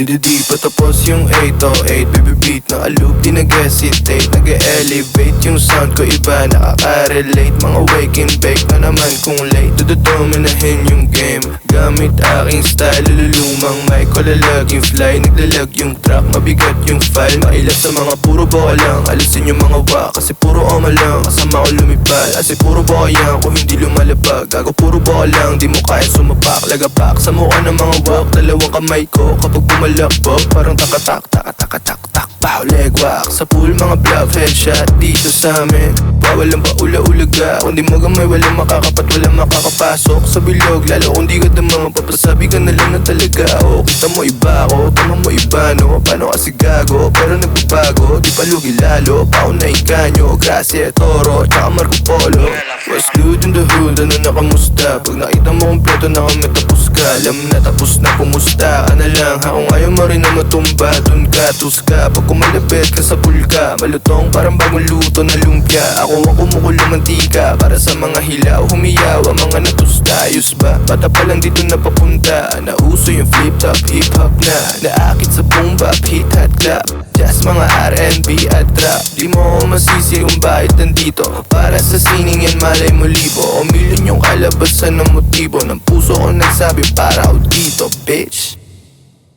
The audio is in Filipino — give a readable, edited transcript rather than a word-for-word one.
Di patapos yung 808 baby beat na aloof, di nag-hesitate. Nag-elevate yung sound ko, iba nakaka-relate. Mga wake and bake na naman kung late. Dominahin yung game gamit aking style. Lulumang mic ko lalaging fly. Naglalag yung track, mabigat yung file. Mailap sa mga puro boka lang. Alisin yung mga wak kasi puro oma lang. Kasama ko lumipad kasi puro boka yan. Kung hindi lumalabag gago puro boka lang. Di mo kaya sumapak, lagapak sa mukha ng mga wak. Dalawang kamay ko kapag pumalakbog parang takatak, takatak, tak pow, leg walk sa pool, mga bluff headshot dito sa amin. Bawal ang paula-ulaga. Kung di mo gamay, walang makakapat, walang makakapasok sa bilog. Lalo kung di ka damang papasabi ka na lang na talaga. O kita mo iba ako, tama mo iba no. Paano kasi gago, pero nagbabago. Di palugi lalo, paunahin ka nyo. Gracia, Toro, tsaka Marco Polo. What's good in the hood, ano na kamusta? Pag nakita mo kompleto na kami tapos ka. Alam na tapos na, kumusta ka na lang ha? Kung ayaw mo rin na matumba, dun ka, tuska. Pag kumalapit ka sa pulka, malutong parang bagong luto na lumpia. Ako ang kumukulo mantika para sa mga hilaw. Humiyaw ang mga natusta, ayos ba? Bata pa lang dito na papunta. Nauso yung flip top, hip hop na. Naakit sa boom bap, hit hot clap. Just mga R&B at trap. Di mo ako masisi kung bakit nandito. Para sa sining yan malay mo libo. O milyon yung kalabasan ng motibo ng puso ko nagsabi para ako dito, bitch.